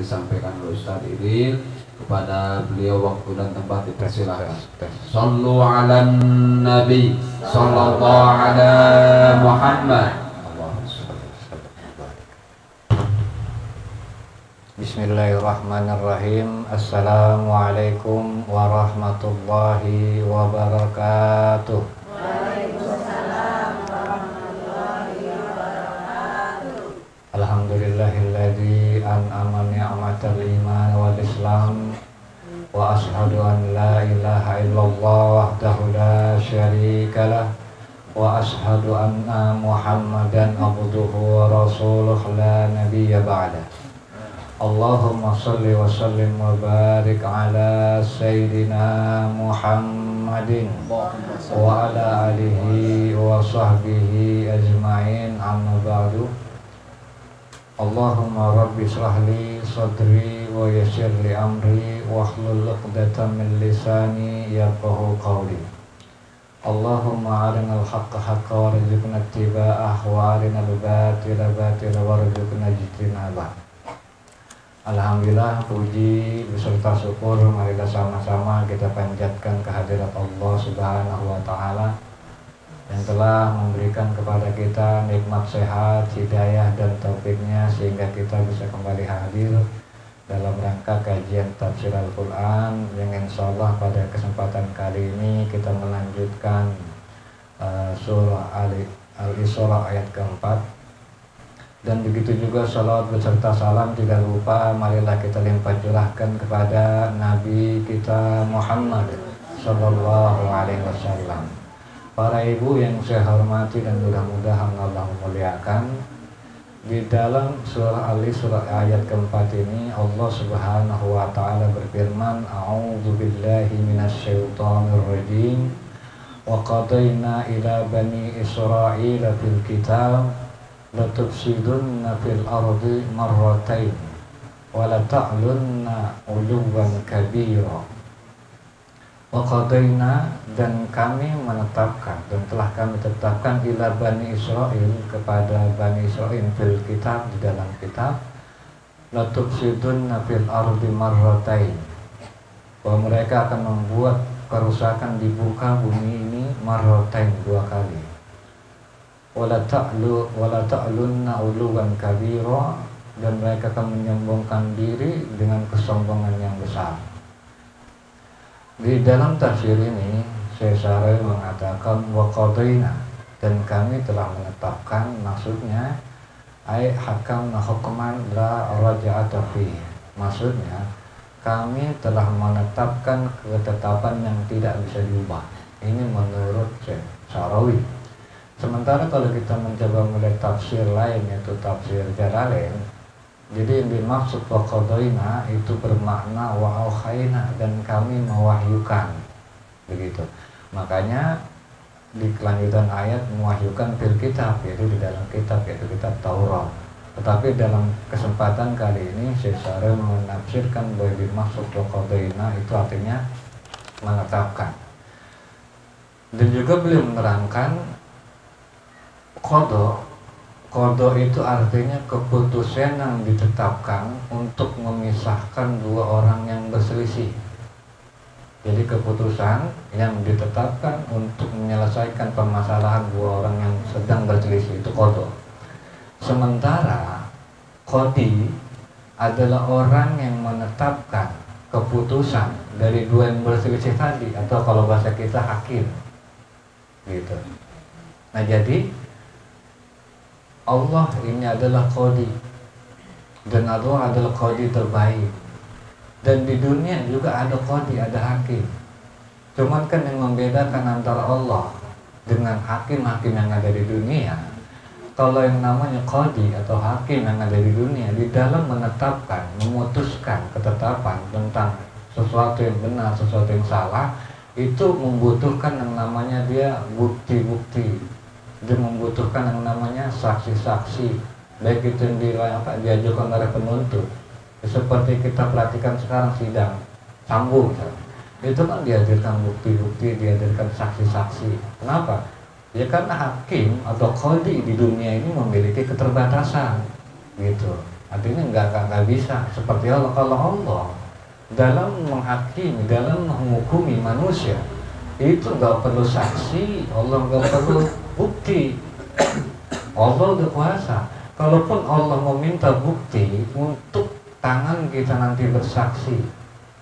disampaikan oleh Ustaz Idil. Kepada beliau waktu dan tempat dipersilahkan. Sallu ala Nabi sallallahu ala Muhammad. Bismillahirrahmanirrahim. Assalamualaikum warahmatullahi wabarakatuh. Waalaikumsalam warahmatullahi wabarakatuh. Alhamdulillahilladzi an'ama ni'matal iman wal islam wa ashhadu an la ilaha illallah wahdahu la syarikalah wa ashhadu anna Muhammadan abduhu wa rasuluh la nabiyya ba'dah. Allahumma salli wa sallim wa barik ala Sayyidina Muhammadin wa ala alihi wa sahbihi ajma'in, amma ba'du. Allahumma rabbi shrahli sadri wa yassir li amri wa hlul 'uqdatam min lisani yafqahu qawli. Allahumma arinal haqqa haqqa warzuqna ittiba'ah wa arinal batila batila warzuqna ijtinabah. Alhamdulillah, puji beserta syukur marilah sama-sama kita panjatkan kehadirat Allah Subhanahu wa taala yang telah memberikan kepada kita nikmat sehat, hidayah dan taufiknya sehingga kita bisa kembali hadir dalam rangka kajian tafsir Al-Quran yang insyaallah pada kesempatan kali ini kita melanjutkan surah Al-Isra ayat keempat. Dan begitu juga salawat beserta salam tidak lupa marilah kita limpah curahkan kepada Nabi kita Muhammad sallallahu alaihi wasallam. Para ibu yang saya hormati dan mudah-mudahan Allah memuliakan, di dalam surah Al-Isra ayat keempat ini Allah Subhanahu wa taala berfirman, a'udzubillahi minasyaitonir rajim, wa qadaina ila bani Israila fil kitab latufsidunna fil ardi marratain wa la ta'lunna 'uluwan kabira. Wa qadaina, dan kami menetapkan dan telah kami tetapkan ila bani Israil, kepada bani Israil fil kitab, di dalam kitab, latufsidunna fil ardi marratain, bahwa mereka akan membuat kerusakan di muka bumi ini marratain, dua kali. Wala ta'lunna uluwan kabira, dan mereka akan menyombongkan diri dengan kesombongan yang besar. Di dalam tafsir ini Syekh Syarih mengatakan wa qadaina, dan kami telah menetapkan, maksudnya ai hakamna hukman la raja'ata fihi, maksudnya kami telah menetapkan ketetapan yang tidak bisa diubah. Ini menurut Syekh Syarih. Sementara kalau kita mencoba melihat tafsir lain, yaitu tafsir Jalalain, jadi yang dimaksud wa qadaina itu bermakna wa auhayna, dan kami mewahyukan, begitu. Makanya di kelanjutan ayat mewahyukan fil kitab, yaitu di dalam kitab, yaitu kitab Taurat. Tetapi dalam kesempatan kali ini Syekh Syarih menafsirkan bahwa dimaksud wa qadaina itu artinya menetapkan. Dan juga beliau menerangkan Qada itu artinya keputusan yang ditetapkan untuk memisahkan dua orang yang berselisih. Jadi keputusan yang ditetapkan untuk menyelesaikan permasalahan dua orang yang sedang berselisih itu qada. Sementara qadi adalah orang yang menetapkan keputusan dari dua yang berselisih tadi, atau kalau bahasa kita hakim, gitu. Nah, jadi Allah ini adalah qadi, dan Allah adalah qadi terbaik. Dan di dunia juga ada qadi, ada hakim. Cuman kan yang membedakan antara Allah dengan hakim-hakim yang ada di dunia, kalau yang namanya qadi atau hakim yang ada di dunia, di dalam menetapkan, memutuskan ketetapan tentang sesuatu yang benar, sesuatu yang salah, itu membutuhkan yang namanya dia bukti-bukti. Dia membutuhkan yang namanya saksi-saksi, baik itu yang diajukan oleh penuntut. Seperti kita perhatikan sekarang sidang Sambo misalnya, itu kan dihadirkan bukti-bukti, dihadirkan saksi-saksi. Kenapa? Ya karena hakim atau qadi di dunia ini memiliki keterbatasan, gitu. Artinya nggak bisa seperti Allah. Kalau Allah dalam menghakimi, dalam menghukumi manusia itu nggak perlu saksi, Allah nggak perlu bukti. Allah udah kuasa. Kalaupun Allah meminta bukti untuk tangan kita nanti bersaksi,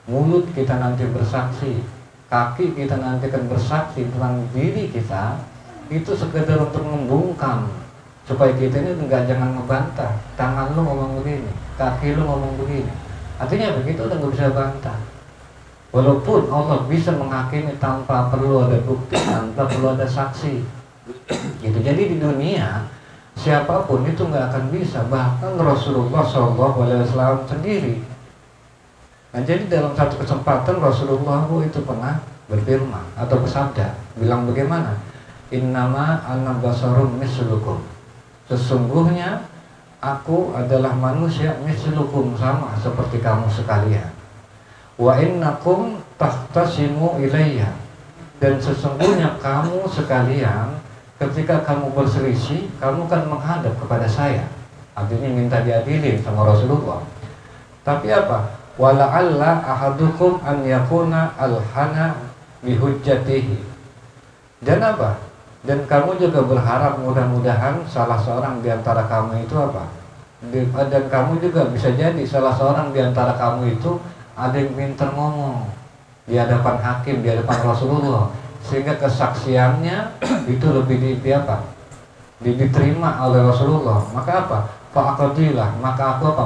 mulut kita nanti bersaksi, kaki kita nanti akan bersaksi tentang diri kita, itu sekedar untuk membungkam supaya kita ini jangan ngebantah. Tangan lu ngomong begini, kaki lu ngomong begini, artinya begitu udah nggak bisa bantah. Walaupun Allah bisa menghakimi tanpa perlu ada bukti, tanpa perlu ada saksi gitu. Jadi di dunia siapapun itu nggak akan bisa, bahkan Rasulullah SAW sendiri. Nah, jadi dalam satu kesempatan Rasulullah itu pernah berfirman atau bersabda, bilang bagaimana? Innama ana basarum mislukum. Sesungguhnya aku adalah manusia mislukum, sama seperti kamu sekalian. Wa innakum tahtasimu ilayya. Dan sesungguhnya kamu sekalian ketika kamu berselisih, kamu kan menghadap kepada saya. Artinya minta diadilin sama Rasulullah. Tapi apa? Wala'alla ahadukum an yakuna alhana bihujjatihi. Dan apa? Dan kamu juga berharap mudah-mudahan salah seorang di antara kamu itu apa? Dan kamu juga bisa jadi salah seorang di antara kamu itu ada yang pintar ngomong di hadapan hakim, di hadapan Rasulullah, sehingga kesaksiannya itu lebih diterima oleh Rasulullah. Maka apa? Fa'aqadilah, maka aku apa?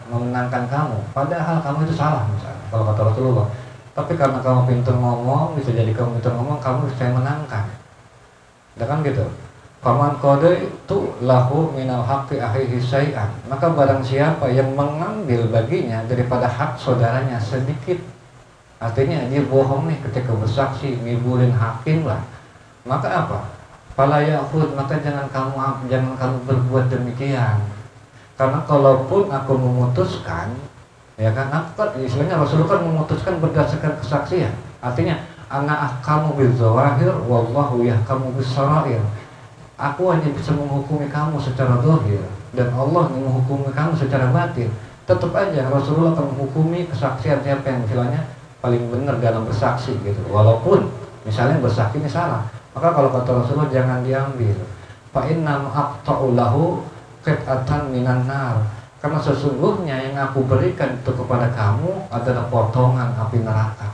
Memenangkan kamu. Padahal kamu itu salah misalnya, kalau kata Rasulullah. Tapi karena kamu pintar ngomong, bisa jadi kamu pintar ngomong, kamu bisa menangkan. Udah kan gitu. Faman qada itu lahu minal haqqi akhihi syai'an. Maka barang siapa yang mengambil baginya daripada hak saudaranya sedikit, artinya dia bohong nih ketika bersaksi, ngibulin hakim lah, maka apa? Fala ya'khud, maka jangan kamu berbuat demikian. Karena kalaupun aku memutuskan, ya kan, aku kan istilahnya Rasulullah kan memutuskan berdasarkan kesaksian. Artinya ana ahkamu bil zawahir wallahu yahkamu bis sarair. Aku hanya bisa menghukumi kamu secara zahir dan Allah menghukumi kamu secara batin. Tetap aja Rasulullah akan menghukumi kesaksian siapa yang istilahnya paling benar dalam bersaksi gitu. Walaupun misalnya bersaksi ini salah, maka kalau kata Rasulullah jangan diambil. Fa innam aqta'u lahu qit'atan minan nar. Karena sesungguhnya yang aku berikan itu kepada kamu adalah potongan api neraka.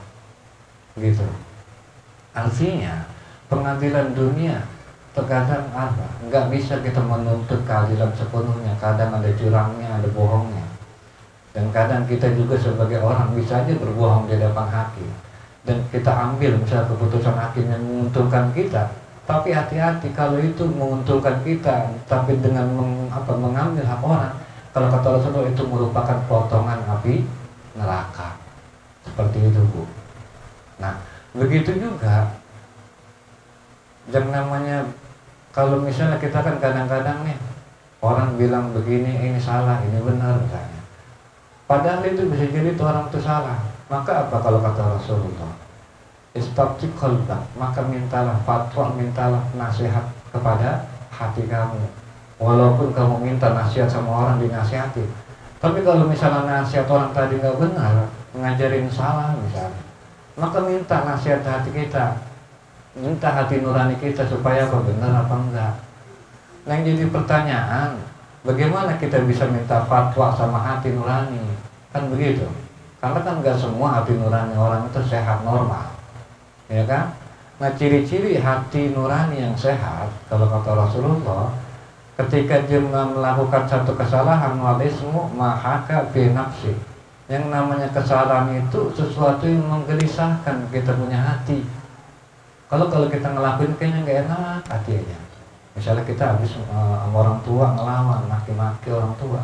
Gitu. Artinya pengadilan dunia terkadang apa? Nggak bisa kita menuntut keadilan sepenuhnya. Kadang ada curangnya, ada bohongnya. Dan kadang kita juga sebagai orang bisa aja berbohong di hadapan hakim. Dan kita ambil misalnya keputusan hakim yang menguntungkan kita. Tapi hati-hati kalau itu menguntungkan kita, tapi dengan mengambil hak orang. Kalau kata Rasulullah itu merupakan potongan api neraka. Seperti itu, Bu. Nah, begitu juga yang namanya kalau misalnya kita kan kadang-kadang nih orang bilang begini, ini salah, ini benar misalnya. Padahal itu bisa jadi itu orang itu salah. Maka apa kalau kata Rasulullah? Istabti qalbak, maka mintalah fatwa, mintalah nasihat kepada hati kamu. Walaupun kamu minta nasihat sama orang dinasihati. Tapi kalau misalnya nasihat orang tadi nggak benar, ngajarin salah misalnya, maka minta nasihat hati kita, minta hati nurani kita supaya apa benar apa enggak. Nah, yang jadi pertanyaan, bagaimana kita bisa minta fatwa sama hati nurani? Kan begitu. Karena kan nggak semua hati nurani orang itu sehat normal, ya kan? Nah, ciri-ciri hati nurani yang sehat, kalau kata Rasulullah, ketika dia melakukan satu kesalahan, walismu mahaka fi nafsi. Yang namanya kesalahan itu sesuatu yang menggelisahkan kita punya hati. Kalau kita ngelakuin kayaknya nggak enak hati aja. Misalnya kita habis sama orang tua ngelawan, maki-maki orang tua.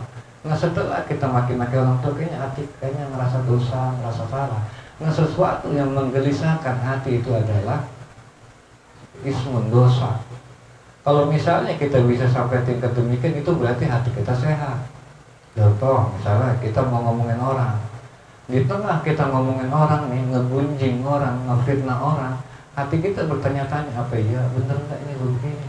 Nah, setelah kita maki-maki orang tua, kayaknya ngerasa dosa, ngerasa salah. Nah, sesuatu yang menggelisahkan hati itu adalah ismun, dosa. Kalau misalnya kita bisa sampai tingkat demikian, itu berarti hati kita sehat. Contoh, misalnya kita mau ngomongin orang, di tengah kita ngomongin orang nih, ngegunjing orang, ngefitnah orang, hati kita bertanya-tanya, apa iya bener nggak ini begini?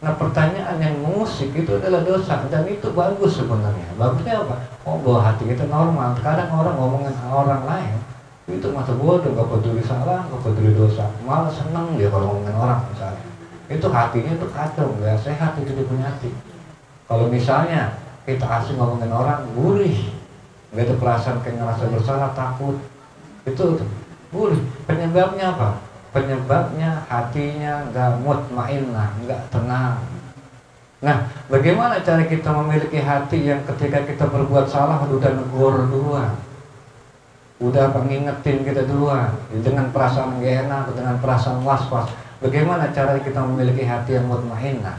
Nah pertanyaan yang mengusik itu adalah dosa, dan itu bagus sebenarnya. Bagusnya apa? Oh, bahwa hati kita normal. Kadang orang ngomongin orang lain itu masa bodoh, gak peduli salah, gak peduli dosa, malah seneng dia kalau ngomongin orang misalnya. Itu hatinya tuh kacau, gak sehat itu dia punya hati. Kalau misalnya kita asing ngomongin orang, gurih, gak ada perasaan kayak ngerasa bersalah, takut, itu gurih. Penyebabnya apa? Penyebabnya hatinya gak mutmainnah, gak tenang. Nah, bagaimana cara kita memiliki hati yang ketika kita berbuat salah udah negor duluan, udah ngingetin kita duluan, dengan perasaan gak enak, dengan perasaan was-was. Bagaimana cara kita memiliki hati yang mutmainnah?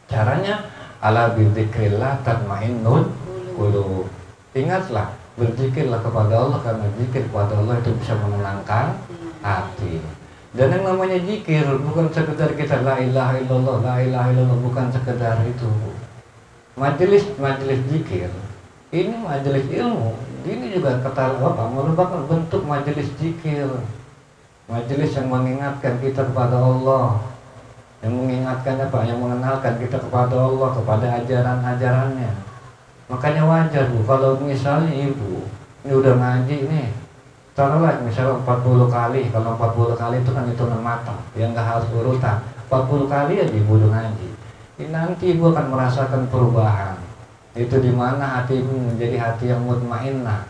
Caranya ala bidzikrillah tatmainnul qulub. Ingatlah, berzikirlah kepada Allah, karena zikir kepada Allah itu bisa menenangkan hati. Dan yang namanya zikir bukan sekedar kita la ilaha illallah, la ilaha illallah, bukan sekedar itu. Majelis zikir ini majelis ilmu, ini juga kata apa? Merupakan bentuk majelis zikir. Majelis yang mengingatkan kita kepada Allah, yang mengingatkan apa? Yang mengenalkan kita kepada Allah, kepada ajaran-ajarannya. Makanya wajar Bu, kalau misalnya ibu ini udah ngaji nih, taruhlah misalnya 40 kali, kalau 40 kali itu kan hitungan mata, yang nggak harus urutan. 40 kali ya ibu udah ngaji. Ini nanti ibu akan merasakan perubahan. Itu dimana hati ibu menjadi hati yang mutmainnah.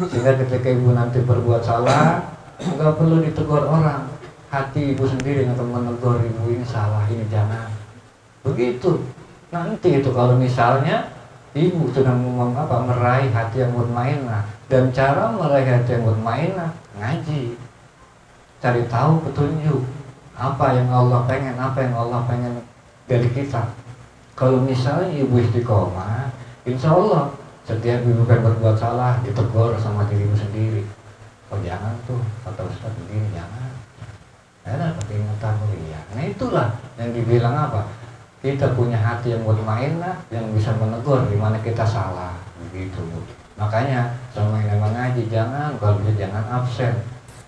Sehingga ketika ibu nanti berbuat salah, nggak perlu ditegur orang. Hati ibu sendiri yang akan menegur ibu, ini salah, ini jangan. Begitu. Nanti itu kalau misalnya ibu sedang meraih hati yang mutmainnah. Dan cara meraih hati yang mutmainnah, ngaji, cari tahu petunjuk apa yang Allah pengen, apa yang Allah pengen dari kita. Kalau misalnya ibu istiqomah, insya Allah setiap ibu kan berbuat salah ditegur sama diri ibu sendiri. Oh jangan tuh, kata Ustaz begini, jangan. Ada peringatan mulia. Nah itulah yang dibilang apa? Kita punya hati yang mutmainnah, yang bisa menegur di mana kita salah, begitu. Makanya sama yang namanya ngaji, jangan, kalau bisa jangan absen.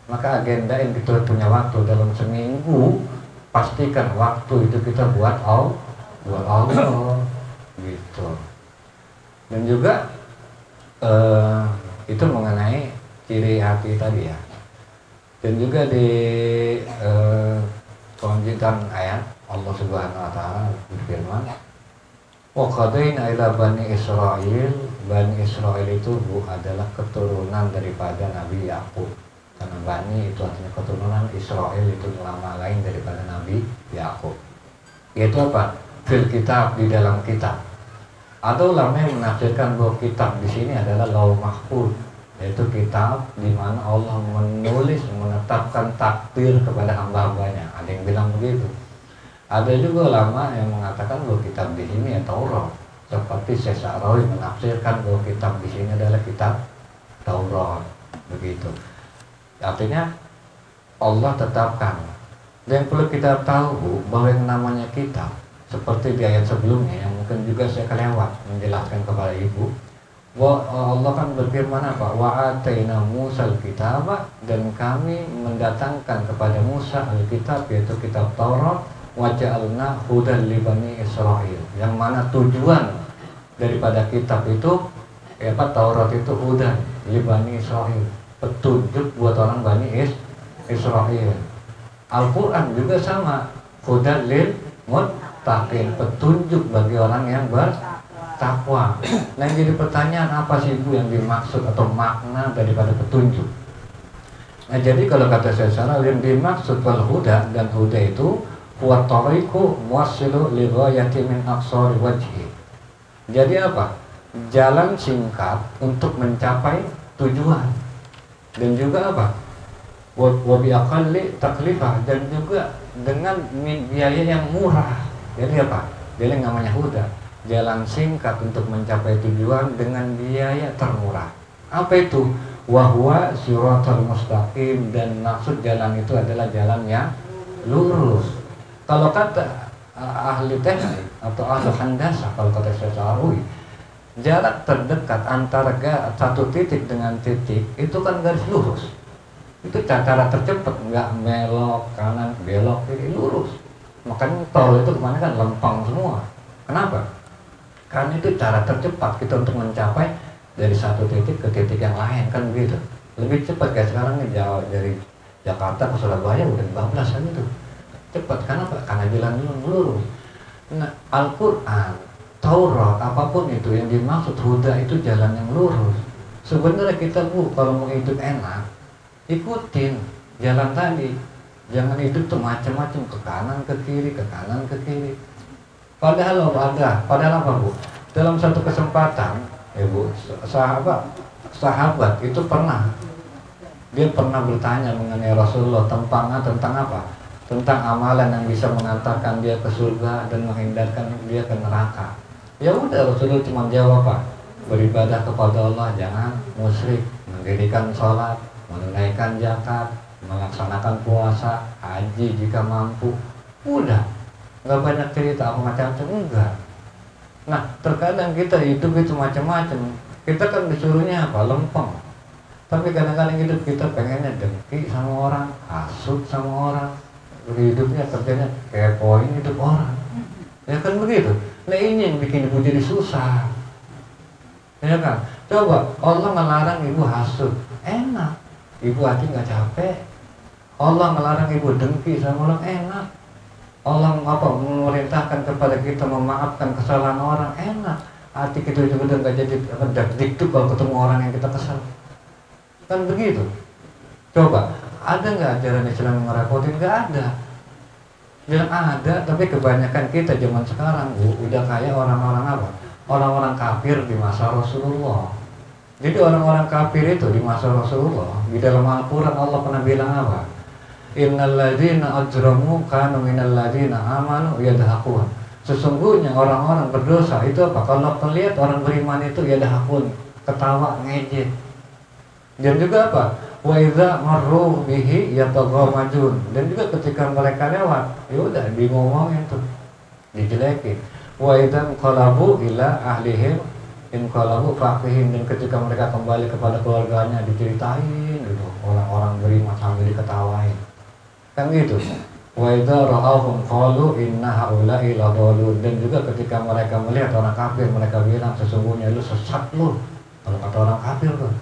Maka agendain kita punya waktu dalam seminggu, pastikan waktu itu kita buat Allah, gitu. Dan juga itu mengenai ciri hati tadi ya. Dan juga di kelanjutan ayat Allah Subhanahu wa taala berfirman, wa qadaina ila bani Israil. Bani Israil itu adalah keturunan daripada Nabi Yakub. Karena Bani itu artinya keturunan, Israel itu nama lain daripada Nabi Yakub. Yaitu apa? Fil kitab, di dalam kitab. Ada ulama yang menafsirkan bahwa kitab di sini adalah Lauh Mahfuz, yaitu kitab di mana Allah menulis, menetapkan takdir kepada hamba-hambanya. Ada yang bilang begitu. Ada juga ulama yang mengatakan bahwa kitab di sini ya Taurat. Seperti Syekh Sa'rawi menafsirkan bahwa kitab di sini adalah kitab Taurat, begitu. Artinya Allah tetapkan. Dan perlu kita tahu bahwa yang namanya kitab, seperti di ayat sebelumnya yang mungkin juga saya kelewat menjelaskan kepada ibu, bahwa Allah kan berfirman apa? Wa ataina Musal kitaba, dan kami mendatangkan kepada Musa al-kitab, yaitu kitab Taurat, wa ja'alna hudan li bani Israil, yang mana tujuan daripada kitab itu Taurat itu hudan li bani Israil, petunjuk buat orang Bani Israil. Al-Quran juga sama, hudan lil muttaqin, petunjuk bagi orang yang bertakwa. Nah yang jadi pertanyaan, apa sih ibu yang dimaksud atau makna daripada petunjuk? Nah jadi kalau kata saya salah, yang dimaksud wal huda, dan huda itu huwa tariqu muwassilu li ghayati min aqsari wajhi. Jadi apa? Jalan singkat untuk mencapai tujuan. Dan juga apa? Wa bi aqalli taklifah, dan juga dengan biaya yang murah. Jadi apa? Jadi namanya huda, jalan singkat untuk mencapai tujuan dengan biaya termurah. Apa itu? Wa huwa siratal mustaqim, dan maksud jalan itu adalah jalan yang lurus. Kalau kata ahli teknik atau ahli handasah, kalau kata Syekh Sa'rawi, jarak terdekat antara satu titik dengan titik itu kan garis lurus. Itu cara tercepat, nggak belok kanan belok kiri, lurus. Makanya tol itu kemana kan lempeng semua. Kenapa? Karena itu cara tercepat kita untuk mencapai dari satu titik ke titik yang lain, kan begitu. Lebih cepat kayak sekarang nih, dari Jakarta ke Surabaya udah 15 kan itu. Cepat, kenapa? Karena jalan lurus. Nah, Al-Quran, Taurat, apapun itu yang dimaksud huda itu jalan yang lurus. Sebenarnya kita kalau mau hidup enak, ikutin jalan tadi. Jangan hidup tuh macam-macam, ke kanan ke kiri, ke kanan ke kiri. Padahal apa Bu? Dalam satu kesempatan, ya Bu, sahabat itu dia pernah bertanya mengenai Rasulullah tentang apa? Tentang amalan yang bisa mengantarkan dia ke surga dan menghindarkan dia ke neraka. Ya udah, Rasulullah cuma jawab apa? Beribadah kepada Allah, jangan musyrik, mendirikan sholat, menunaikan zakat, melaksanakan puasa, haji jika mampu. Udah, nggak banyak cerita apa macam-macam, enggak. Nah, terkadang kita hidup itu macam-macam. Kita kan disuruhnya apa? Lempeng. Tapi kadang-kadang hidup kita pengennya dengki sama orang, hasut sama orang, hidupnya kerjanya kepoin hidup orang. Ya kan begitu. Nah, ini yang bikin ibu jadi susah. Ya kan? Coba Allah melarang ibu hasut, enak. Ibu hati nggak capek. Allah melarang ibu dengki sama orang, enak. Allah memerintahkan kepada kita memaafkan kesalahan orang, enak. Hati kita juga udah nggak jadi dikduk kalau ketemu orang yang kita kesal. Kan begitu. Coba, ada nggak ajaran Islam yang ngerepotin? Nggak ada. Yang ada, tapi kebanyakan kita zaman sekarang Bu, udah kayak orang-orang apa? Orang-orang kafir di masa Rasulullah. Jadi orang-orang kafir itu di masa Rasulullah, di dalam Al-Quran Allah pernah bilang apa? Innal ladzina ajramu kanu minal ladzina amanu yadhaqun. Sesungguhnya orang-orang berdosa itu apa? Kalau melihat orang beriman itu yadhaqun, ketawa, ngejek. Dan juga apa? Wa idza marru bihi yataghamajun. Dan juga ketika mereka lewat, ya udah ngomongin tuh, dijelekin. Wa idza qalabu ila ahlihim inqalabu faqihin. Dan ketika mereka kembali kepada keluarganya diceritain gitu, orang-orang beriman sambil diketawain. Kan gitu. Wa idza ra'awhum qalu inna haula'i ladallun. Dan juga ketika mereka melihat orang kafir, mereka bilang sesungguhnya lu sesat lu. Kalau kata orang kafir tuh.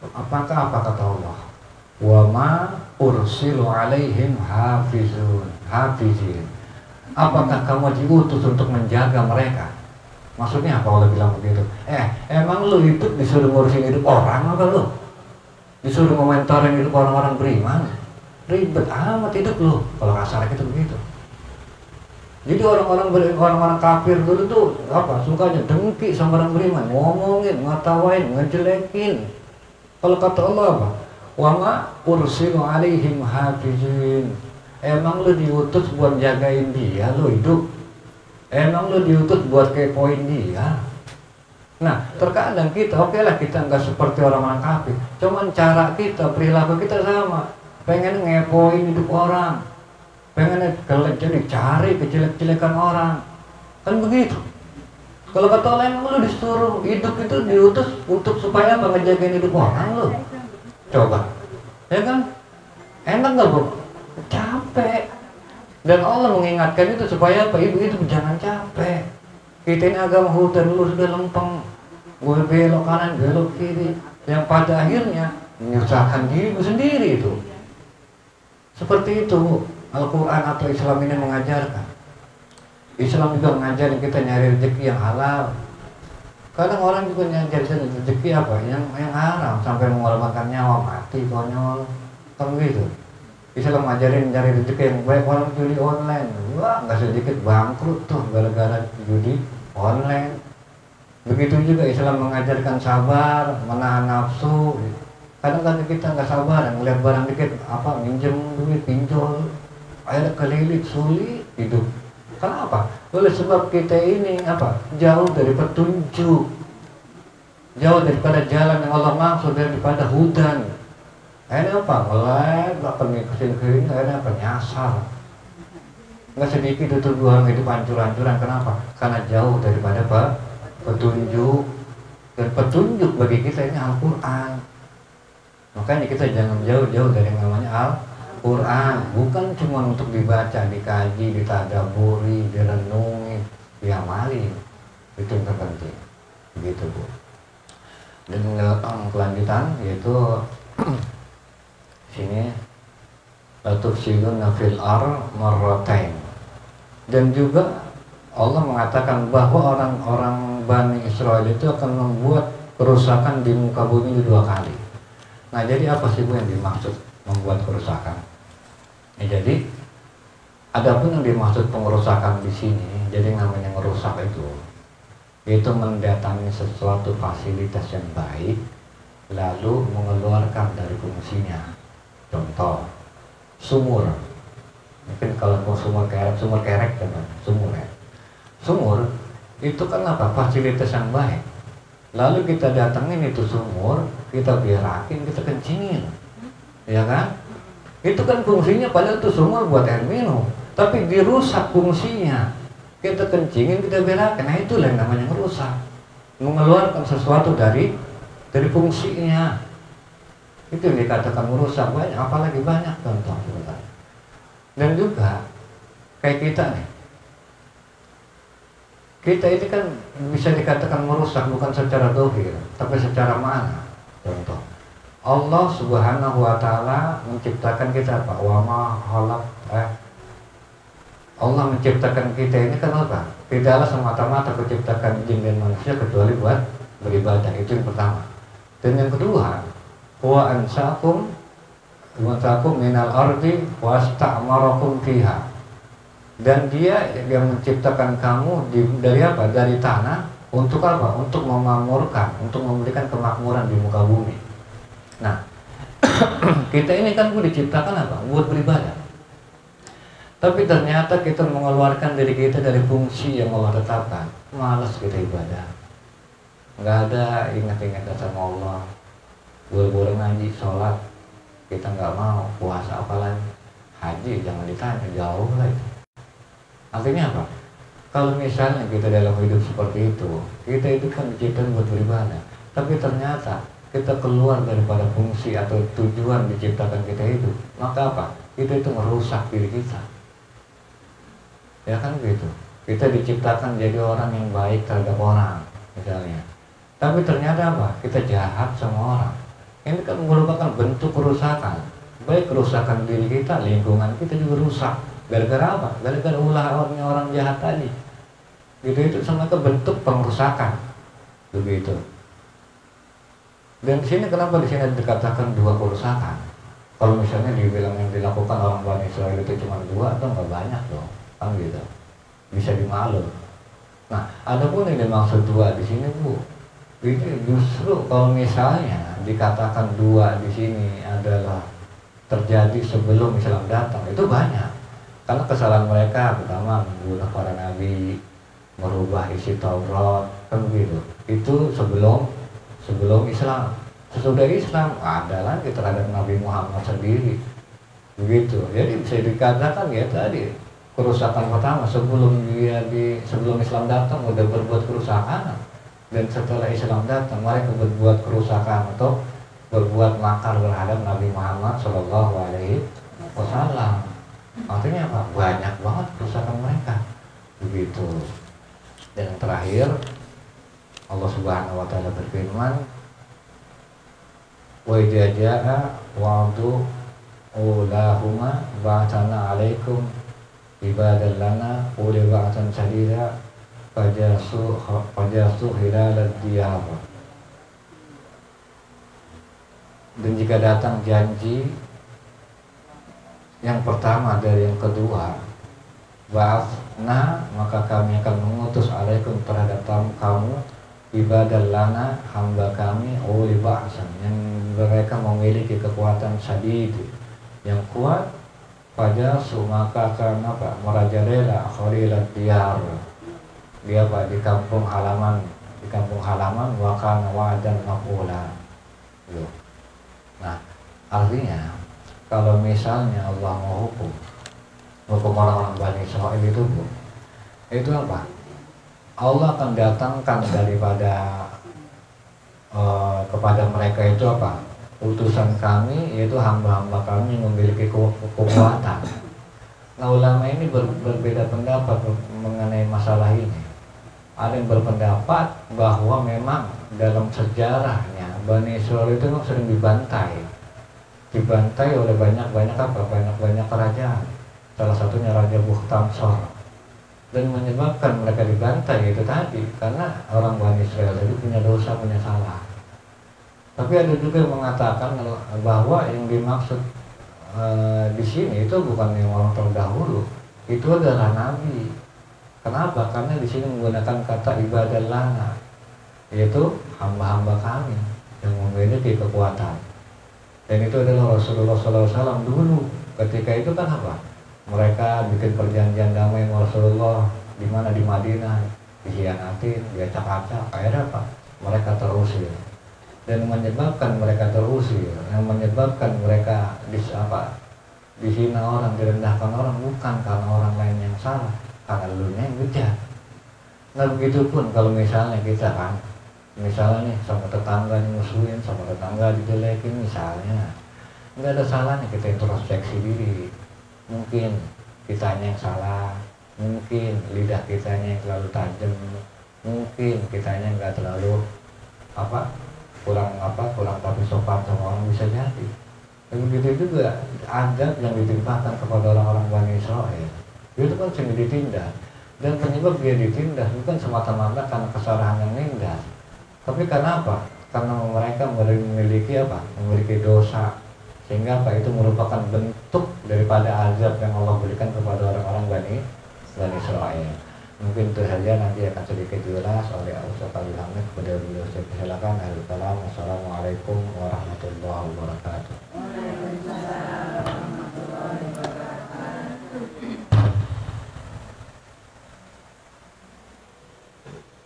Apa kata Allah? Wa ma ursilu alaihim hafizin. Apakah kamu diutus untuk menjaga mereka? Maksudnya apa Allah bilang begitu? Emang lu hidup disuruh ngurusin hidup orang apa lu? Disuruh ngomentorin hidup orang-orang beriman? Ribet amat hidup lu. Kalau kasar gitu begitu. Jadi orang-orang kafir dulu tuh apa? Sukanya dengki sama orang beriman, ngomongin, ngatawain, ngejelekin. Kalau kata Allah apa? Wa ma ursilu alaihim hafizin. Emang lu diutus buat jagain dia lu hidup? Emang lu diutus buat kepoin dia? Nah, terkadang kita, oke lah kita nggak seperti orang-orang kafir. Cuman cara kita, perilaku kita sama. Pengen ngepoin hidup orang. Pengen cari kejelek-jelekan orang. Kan begitu. Kalau kata Allah, emang lu disuruh hidup itu diutus untuk supaya apa? Ngejagain hidup orang lu. Coba, ya kan? Enak gak Bu? Capek. Dan Allah mengingatkan itu supaya apa? Ibu itu jangan capek. Kita ini agama hutan, lu sudah lempeng. Gue belok kanan, belok kiri. Yang pada akhirnya menyusahkan dirimu sendiri itu. Seperti itu Bu. Al-Quran atau Islam ini mengajarkan. Islam juga mengajarin kita nyari rezeki yang halal. Kadang orang juga nyari rezeki apa? Yang haram sampai mengorbankan nyawa, mati konyol. Kan gitu. Islam ngajarin nyari rezeki yang baik. Orang judi online, wah nggak sedikit bangkrut tuh gara-gara judi online. Begitu juga Islam mengajarkan sabar, menahan nafsu. Kadang-kadang kita nggak sabar, ngeliat barang dikit apa minjem duit, pinjol, akhirnya kelilit, sulit hidup. Kenapa? Oleh sebab kita ini apa? Jauh dari petunjuk, jauh daripada jalan yang Allah maksud, daripada hudan. Akhirnya apa? Melek, bahkan kesini-kesini, akhirnya apa? Nyasar. Nggak sedikit itu orang hidup hancur-hancuran. Kenapa? Karena jauh daripada petunjuk. Dan petunjuk bagi kita ini Al-Quran. Makanya kita jangan jauh-jauh dari yang namanya Quran bukan cuma untuk dibaca, dikaji, ditadaburi, direnungi, diamali. Itu yang terpenting. Begitu Bu. Dan kelanjutan yaitu sini latufsiduna fil ar marratain. Dan juga Allah mengatakan bahwa orang-orang Bani Israel itu akan membuat kerusakan di muka bumi itu 2 kali. Nah, jadi apa sih Bu yang dimaksud membuat kerusakan? Jadi adapun yang dimaksud pengerusakan di sini, jadi namanya merusak itu mendatangi sesuatu fasilitas yang baik lalu mengeluarkan dari fungsinya. Contoh, sumur. Mungkin kalau mau sumur kerek teman, sumur ya. Sumur itu kan apa? Fasilitas yang baik. Lalu kita datangin itu sumur, kita berakin, kita kencingin, ya kan? Itu kan fungsinya padahal itu sumur buat air minum, tapi dirusak fungsinya. Kita kencingin, kita berakin, nah itulah yang namanya merusak, mengeluarkan sesuatu dari fungsinya. Itu yang dikatakan merusak. Banyak, apalagi banyak contoh sebenarnya. Dan juga kayak kita nih, kita ini kan bisa dikatakan merusak bukan secara dohir, tapi secara mana? Contoh, Allah Subhanahu wa Ta'ala menciptakan kita apa? Allah menciptakan kita ini kan apa? Tidaklah semata-mata menciptakan jin dan manusia kecuali buat beribadah. Itu yang pertama. Dan yang kedua, wa ansakum minal ardi wasta'marakum fiha. Dan dia yang menciptakan kamu dari apa? Dari tanah. Untuk apa? Untuk memakmurkan, untuk memberikan kemakmuran di muka bumi. Nah, kita ini kan diciptakan apa? Buat beribadah. Tapi ternyata kita mengeluarkan diri kita dari fungsi yang Allah tetapkan. Malas kita ibadah. Nggak ada ingat-ingat sama Allah. Buru-buru ngaji, sholat, kita nggak mau. Puasa apalagi, haji jangan ditanya, jauh lah itu. Artinya apa? Kalau misalnya kita dalam hidup seperti itu, kita itu kan diciptakan buat beribadah, tapi ternyata kita keluar daripada fungsi atau tujuan diciptakan kita itu, maka apa? Kita itu merusak diri kita. Ya kan gitu. Kita diciptakan jadi orang yang baik terhadap orang, misalnya. Tapi ternyata apa? Kita jahat sama orang. Ini kan merupakan bentuk kerusakan. Baik kerusakan diri kita, lingkungan kita juga rusak. Gara-gara apa? Gara-gara ulahnya orang jahat tadi. Gitu itu sama ke bentuk pengerusakan. Begitu. Dan di sini kenapa di sini dikatakan 2 kerusakan? Kalau misalnya dibilang yang dilakukan orang Bani Israel itu cuma 2 atau nggak banyak dong, kan gitu. Bisa dimaklum. Nah, adapun yang dimaksud 2 di sini Bu, ini justru kalau misalnya dikatakan 2 di sini adalah terjadi sebelum Islam datang, itu banyak. Karena kesalahan mereka pertama membunuh para nabi, merubah isi Taurat, kan begitu. Itu sebelum Islam. Sesudah Islam ada lagi terhadap Nabi Muhammad sendiri, begitu. Jadi bisa dikatakan ya tadi kerusakan pertama sebelum Islam datang udah berbuat kerusakan, dan setelah Islam datang mereka berbuat kerusakan atau berbuat makar terhadap Nabi Muhammad Shallallahu Alaihi Wasallam. Artinya apa? Banyak banget kerusakan mereka, begitu. Dan yang terakhir Allah Subhanahu wa Ta'ala berfirman, wa idza jaa wa'du ulahuma ba'athana 'alaikum ibadan lana uli ba'atan sadida fajasu hilal diyar. Dan jika datang janji yang pertama dari yang kedua, ba'athna, maka kami akan mengutus alaikum terhadap kamu ibadah lana, hamba kami, uli ba'san, yang mereka memiliki kekuatan sadid, yang kuat. Pada maka karena apa? Merajalela khalilat diyar, dia apa? Di kampung halaman wakana wadan maqula. Nah, artinya kalau misalnya Allah mau hukum orang-orang Bani Israel itu apa? Allah akan datangkan daripada kepada mereka itu apa? utusan kami, yaitu hamba-hamba kami yang memiliki kekuatan. Nah, ulama ini berbeda pendapat mengenai masalah ini. Ada yang berpendapat bahwa memang dalam sejarahnya Bani Israel itu memang sering dibantai oleh banyak kerajaan. Salah satunya Raja Bukhtamsor. Dan menyebabkan mereka dibantai itu tadi karena orang Bani Israel itu punya dosa, punya salah. Tapi ada juga yang mengatakan bahwa yang dimaksud di sini itu bukan yang orang terdahulu, itu adalah nabi. Kenapa? Karena di sini menggunakan kata ibadah lana, yaitu hamba-hamba kami yang memiliki kekuatan. Dan itu adalah Rasulullah SAW dulu. Ketika itu kan apa? Mereka bikin perjanjian damai dengan Rasulullah di mana di Madinah, dikhianatin, diacak-acak. Akhirnya apa? Mereka terusir. Dan menyebabkan mereka terusir, yang menyebabkan mereka dihina orang, direndahkan orang, bukan karena orang lain yang salah, karena elunya yang bejat. Nah, begitupun kalau misalnya kita kan, misalnya nih sama tetangga dimusuhin, sama tetangga dijelekin misalnya, nggak ada salahnya kita introspeksi diri. Mungkin kitanya yang salah, mungkin lidah kitanya yang terlalu tajam, mungkin kitanya nggak terlalu kurang tapi sopan sama orang, bisa jadi. Dan begitu juga adab yang ditimpakan kepada orang-orang Bani Israel itu kan sering ditindak, dan penyebab dia ditindak bukan semata-mata karena kesalahan yang nindas, tapi karena apa? Karena mereka memiliki dosa, sehingga itu merupakan bentuk daripada azab yang Allah berikan kepada orang-orang Bani Israel. Mungkin itu saja, nanti akan sedikit jelas oleh Ustaz Abdul Hamid kepada beliau. Saya persilakan. Assalamualaikum warahmatullahi wabarakatuh.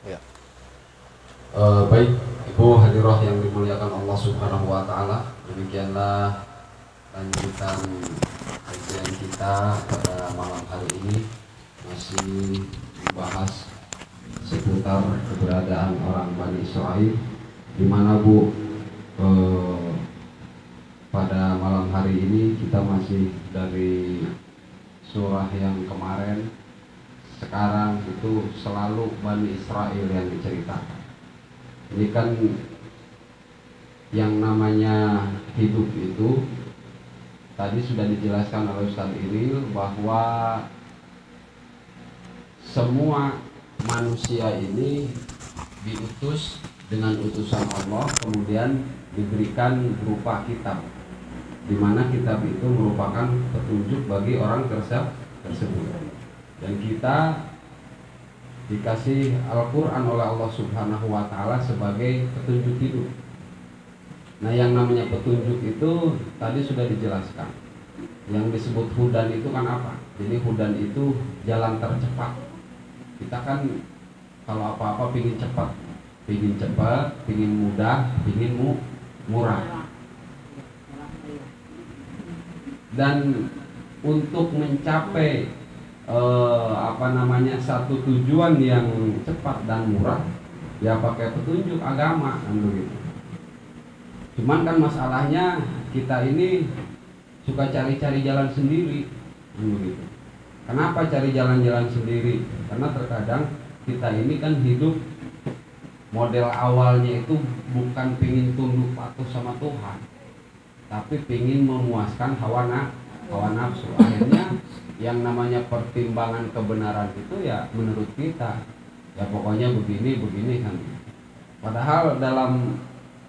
Ya. Baik, Ibu hadirah yang dimuliakan Allah Subhanahu wa taala, demikianlah lanjutan kajian kita pada malam hari ini, masih membahas seputar keberadaan orang Bani Israel, di mana Bu pada malam hari ini kita masih dari surah yang kemarin. Sekarang itu selalu Bani Israel yang diceritakan. Ini kan yang namanya hidup itu tadi sudah dijelaskan oleh Ustaz Iril bahwa semua manusia ini diutus dengan utusan Allah, kemudian diberikan berupa kitab, di mana kitab itu merupakan petunjuk bagi orang tersebut. Dan kita dikasih Al-Quran oleh Allah Subhanahu wa ta'ala sebagai petunjuk hidup. Nah, yang namanya petunjuk itu tadi sudah dijelaskan. Yang disebut hudan itu kan apa? Jadi hudan itu jalan tercepat. Kita kan kalau apa-apa pingin cepat, pingin mudah, pingin murah. Dan untuk mencapai satu tujuan yang cepat dan murah, ya pakai petunjuk agama kan begitu. Cuman kan masalahnya kita ini suka cari-cari jalan sendiri kan begitu. Kenapa cari jalan-jalan sendiri? Karena terkadang kita ini kan hidup model awalnya itu bukan pingin tunduk patuh sama Tuhan, tapi pingin memuaskan hawa nafsu. Akhirnya yang namanya pertimbangan kebenaran itu ya menurut kita ya pokoknya begini kan. Padahal dalam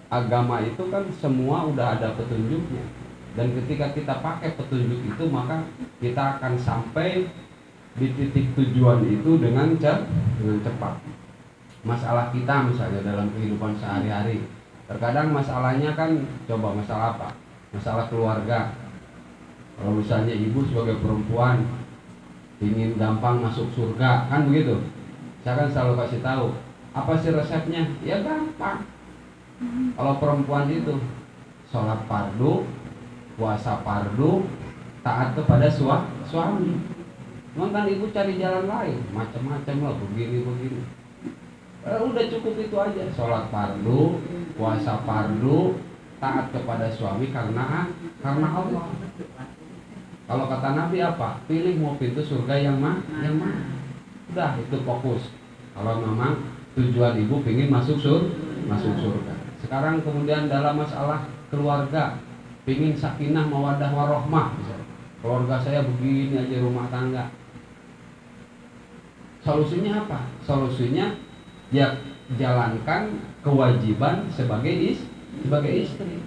agama itu kan semua udah ada petunjuknya. Dan ketika kita pakai petunjuk itu, maka kita akan sampai di titik tujuan itu dengan cepat. Masalah kita misalnya dalam kehidupan sehari-hari, terkadang masalahnya kan coba masalah apa? Masalah keluarga. Kalau misalnya ibu sebagai perempuan ingin gampang masuk surga, kan begitu? Saya kan selalu kasih tahu, apa sih resepnya? Ya gampang. Kalau perempuan itu sholat fardu, puasa fardu, taat kepada suami. Nonton ibu cari jalan lain, macam-macam lah, begini. Udah cukup itu aja, sholat fardu, puasa fardu, taat kepada suami karena Allah. Kalau kata Nabi apa? Pilih mau pintu surga yang mana? Udah itu fokus. Kalau memang tujuan ibu ingin masuk surga. Sekarang kemudian dalam masalah keluarga, ingin sakinah mawaddah warahmah. Keluarga saya begini aja rumah tangga. Solusinya apa? Solusinya ya jalankan kewajiban sebagai istri.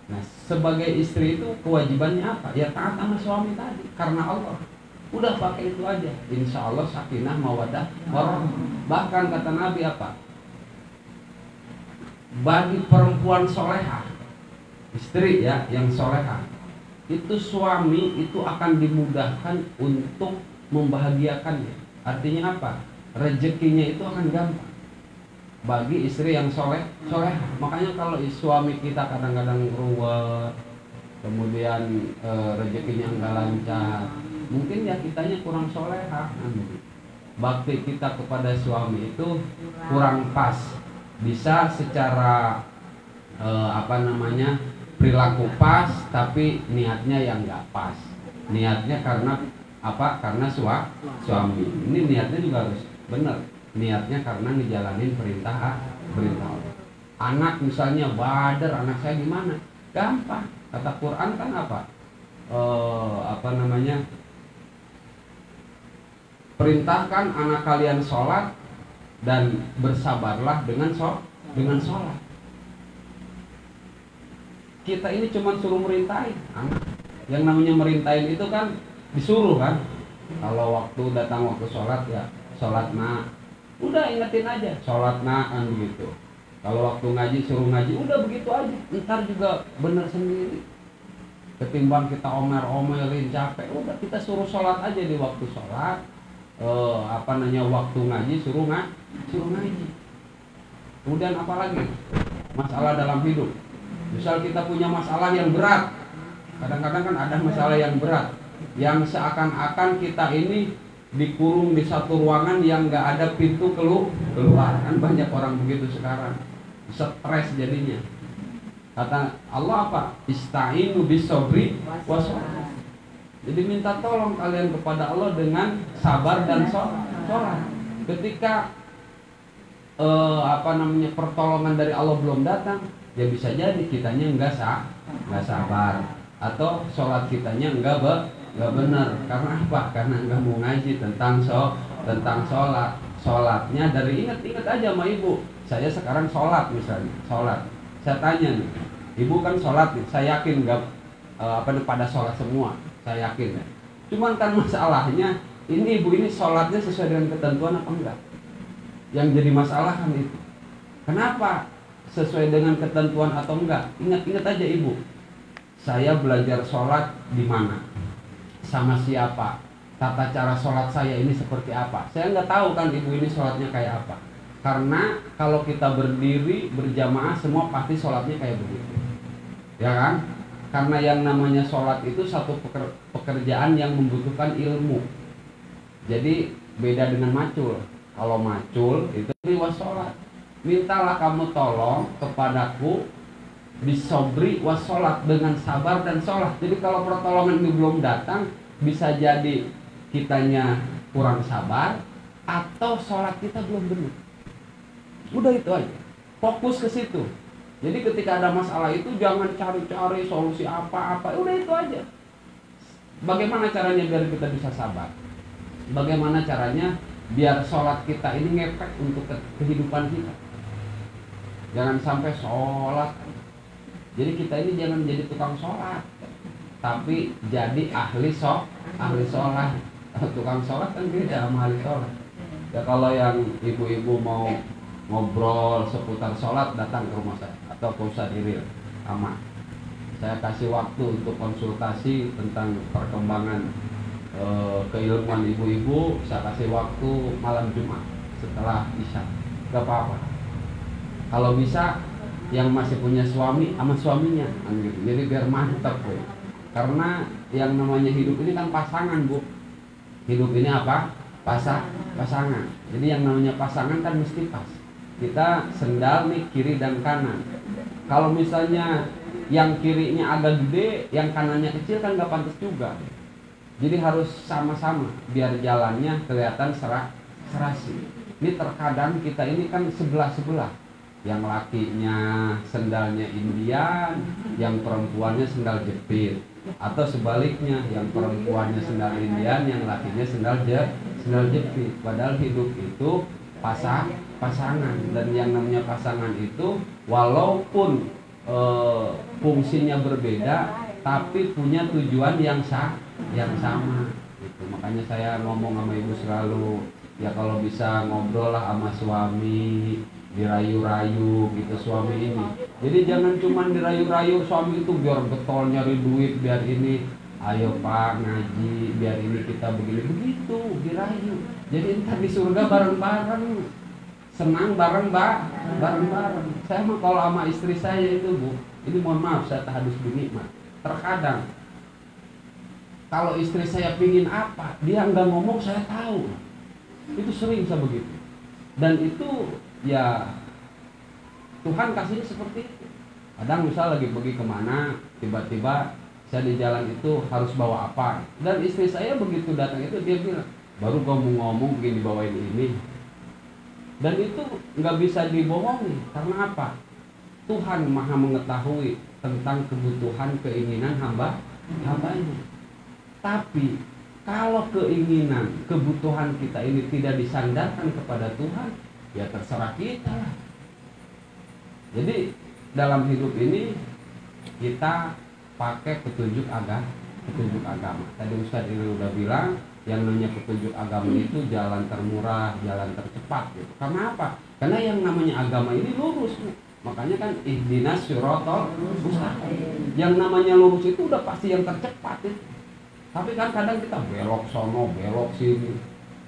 Nah, sebagai istri itu kewajibannya apa? Ya taat sama suami tadi karena Allah. Udah pakai itu aja. Insya Allah sakinah mawaddah warahmah. Bahkan kata Nabi apa? Bagi perempuan solehah, istri ya yang solehah, itu suami itu akan dimudahkan untuk membahagiakannya. Artinya apa? Rezekinya itu akan gampang bagi istri yang soleh. Makanya kalau suami kita kadang-kadang ruwet, kemudian rezekinya enggak lancar, mungkin ya kitanya kurang solehah. Bakti kita kepada suami itu kurang pas. Bisa secara perilaku pas, tapi niatnya yang enggak pas. Niatnya karena apa? Karena suami. Ini niatnya juga harus benar. Niatnya karena ngejalanin perintah Allah. Anak misalnya badar, anak saya gimana? Gampang. Kata Quran kan apa? Perintahkan anak kalian sholat dan bersabarlah dengan sholat. Kita ini cuma suruh merintahin anak. Yang namanya merintahin itu kan disuruh kan. Kalau waktu datang waktu sholat ya sholat nak. Udah ingetin aja, sholat kan gitu. Kalau waktu ngaji suruh ngaji, udah begitu aja. Ntar juga bener sendiri. Ketimbang kita omelin capek, udah kita suruh sholat aja di waktu sholat. Waktu ngaji suruh ngaji. Kemudian apa lagi? Masalah dalam hidup. Misal kita punya masalah yang berat. Kadang-kadang kan ada masalah yang berat, yang seakan-akan kita ini dikurung di satu ruangan yang nggak ada pintu keluar. Kan banyak orang begitu sekarang, stres jadinya. Kata Allah apa? Ista'inu bis-sabri was-salah. Jadi minta tolong kalian kepada Allah dengan sabar dan sholat. Ketika pertolongan dari Allah belum datang, ya bisa jadi kitanya nggak sabar, atau sholat kitanya nggak benar. Karena apa? Karena nggak mau ngaji tentang sholat. Sholatnya dari ingat aja sama ibu. Saya sekarang sholat misalnya, sholat. Saya tanya nih, ibu kan sholat nih. Saya yakin nggak pada sholat semua. Saya yakin ya. Cuman kan masalahnya ini ibu ini sholatnya sesuai dengan ketentuan apa enggak? Yang jadi masalah kan itu. Kenapa sesuai dengan ketentuan atau enggak? Ingat aja ibu. Saya belajar sholat di mana? Sama siapa? Tata cara sholat saya ini seperti apa? Saya nggak tahu kan ibu ini sholatnya kayak apa. Karena kalau kita berdiri berjamaah semua pasti sholatnya kayak begitu, ya kan? Karena yang namanya sholat itu satu pekerjaan yang membutuhkan ilmu. Jadi beda dengan macul. Kalau macul itu was sholat. Mintalah kamu tolong kepadaku bisobri was sholat, dengan sabar dan sholat. Jadi kalau pertolongan ini belum datang, bisa jadi kitanya kurang sabar atau sholat kita belum benar. Udah itu aja, fokus ke situ. Jadi ketika ada masalah itu jangan cari-cari solusi apa-apa, udah itu aja. Bagaimana caranya biar kita bisa sabar? Bagaimana caranya biar sholat kita ini ngefek untuk kehidupan kita? Jangan sampai sholat. Jadi kita ini jangan jadi tukang sholat, tapi jadi ahli sholat. Tukang sholat kan beda sama ahli sholat. Ya kalau yang ibu-ibu mau ngobrol seputar sholat, datang ke rumah saya atau ke Ustaz Iril aman. Saya kasih waktu untuk konsultasi tentang perkembangan keilmuan ibu-ibu. Saya kasih waktu malam Jumat setelah Isya, gak apa-apa. Kalau bisa yang masih punya suami sama suaminya gitu. Jadi biar mantap ya. Karena yang namanya hidup ini kan pasangan bu. Hidup ini apa? Pasangan. Jadi yang namanya pasangan kan mesti pas. Kita sendal nih kiri dan kanan. Kalau misalnya yang kirinya agak gede, yang kanannya kecil kan nggak pantas juga. Jadi harus sama-sama biar jalannya kelihatan serasi. Ini terkadang kita ini kan sebelah-sebelah. Yang lakinya sendalnya Indian, yang perempuannya sendal jepit. Atau sebaliknya, yang perempuannya sendal Indian, yang lakinya sendal jepit. Padahal hidup itu pasangan, dan yang namanya pasangan itu walaupun fungsinya berbeda tapi punya tujuan yang sama gitu. Makanya saya ngomong sama ibu selalu, ya kalau bisa ngobrol lah sama suami, dirayu-rayu gitu suami ini. Jadi jangan cuma dirayu-rayu suami itu biar getol nyari duit, biar ini ayo pak ngaji, biar ini kita begini, begitu dirayu. Jadi entar di surga bareng-bareng, senang bareng-bareng. Saya mah kalau sama istri saya itu bu, ini mohon maaf saya tahadus binikmat. Terkadang kalau istri saya pingin apa, dia nggak ngomong saya tahu. Itu sering saya begitu. Dan itu ya Tuhan kasihnya seperti itu. Kadang misal lagi pergi kemana, tiba-tiba saya di jalan itu harus bawa apa, dan istri saya begitu datang itu dia bilang, baru kamu ngomong begini dibawain ini. Dan itu nggak bisa dibohongi. Karena apa? Tuhan maha mengetahui tentang kebutuhan keinginan hambanya. Tapi kalau keinginan kebutuhan kita ini tidak disandarkan kepada Tuhan, ya terserah kita lah. Jadi dalam hidup ini kita pakai petunjuk agama. Tadi Ustaz ini udah bilang, yang namanya petunjuk agama itu jalan termurah, jalan tercepat gitu. Karena apa? Karena yang namanya agama ini lurus. Makanya kan ihdinas siratal mustaqim. Yang namanya lurus itu udah pasti yang tercepat itu. Tapi kan kadang kita belok sono, belok sini.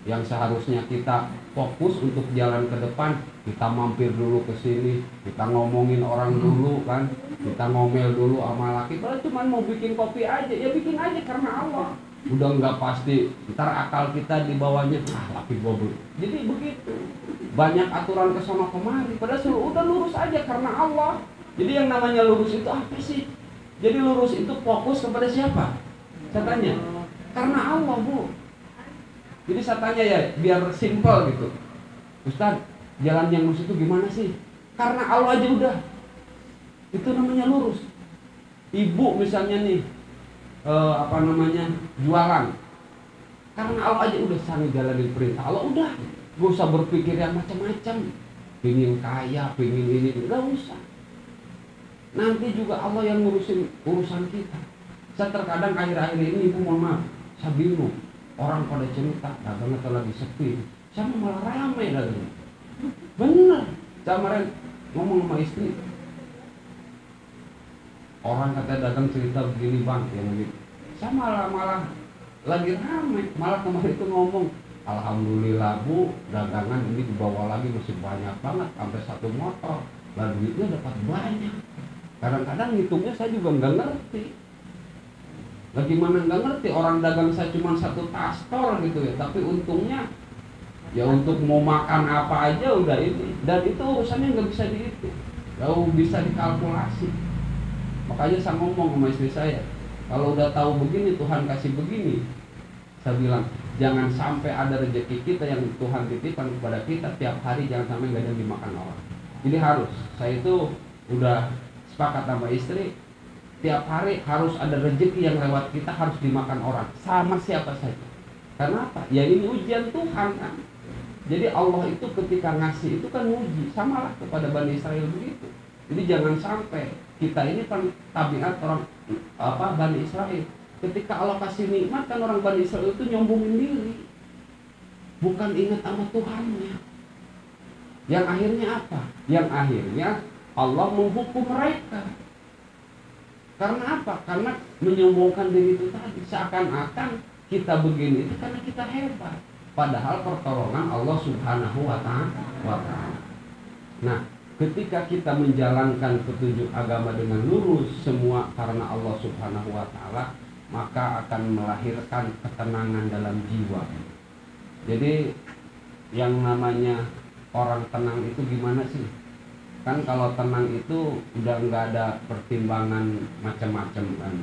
Yang seharusnya kita fokus untuk jalan ke depan, kita mampir dulu ke sini, kita ngomongin orang dulu kan, kita ngomel dulu sama laki. Kalau cuma mau bikin kopi aja, ya bikin aja karena Allah. Udah nggak pasti, ntar akal kita dibawanya, laki gua beli. Jadi begitu. Banyak aturan ke sono kemari, padahal udah lurus aja karena Allah. Jadi yang namanya lurus itu apa sih? Jadi lurus itu fokus kepada siapa? Saya tanya, karena Allah bu. Jadi saya tanya ya, biar simple gitu. Ustaz, jalan yang lurus itu gimana sih? Karena Allah aja udah. Itu namanya lurus. Ibu misalnya nih, jualan. Karena Allah aja udah sangat jalanin perintah Allah udah. Gak usah berpikir yang macam-macam. Pingin kaya, pingin ini, gak usah. Nanti juga Allah yang ngurusin urusan kita. Saya terkadang akhir-akhir ini ibu mohon maaf, saya bingung. Orang pada cerita dagangnya lagi sepi, saya malah ramai dagangnya. Bener, saya kemarin ngomong sama istri. Orang kata dagang cerita begini bang, yang begitu. Saya malah lagi ramai, malah kemarin itu ngomong, alhamdulillah bu, dagangan ini dibawa lagi masih banyak banget, sampai 1 motor, dan duitnya dapat banyak. Kadang-kadang hitungnya saya juga nggak ngerti. Bagaimana nggak ngerti, orang dagang saya cuma 1 tastor gitu ya, tapi untungnya ya untuk mau makan apa aja udah ini, dan itu urusannya nggak bisa dihitung, nggak bisa dikalkulasi. Makanya saya ngomong sama istri saya, kalau udah tahu begini Tuhan kasih begini, saya bilang jangan sampai ada rezeki kita yang Tuhan titipkan kepada kita tiap hari, jangan sampai nggak ada yang dimakan orang. Jadi harus, saya itu udah sepakat sama istri, tiap hari harus ada rezeki yang lewat kita harus dimakan orang, sama siapa saja. Karena apa? Ya ini ujian Tuhan kan. Jadi Allah itu ketika ngasih itu kan uji, samalah kepada Bani Israel begitu. Jadi jangan sampai kita ini kan tabiat orang Bani Israel. Ketika Allah kasih nikmat kan orang Bani Israel itu nyombongin diri, bukan ingat sama Tuhannya. Yang akhirnya apa? Yang akhirnya Allah menghukum mereka. Karena apa? Karena menyombongkan diri itu tadi, seakan-akan kita begini itu karena kita hebat. Padahal pertolongan Allah Subhanahu wa ta'ala. Nah, ketika kita menjalankan petunjuk agama dengan lurus, semua karena Allah Subhanahu wa ta'ala, maka akan melahirkan ketenangan dalam jiwa. Jadi yang namanya orang tenang itu gimana sih? Kan kalau tenang itu udah nggak ada pertimbangan macam-macam kan.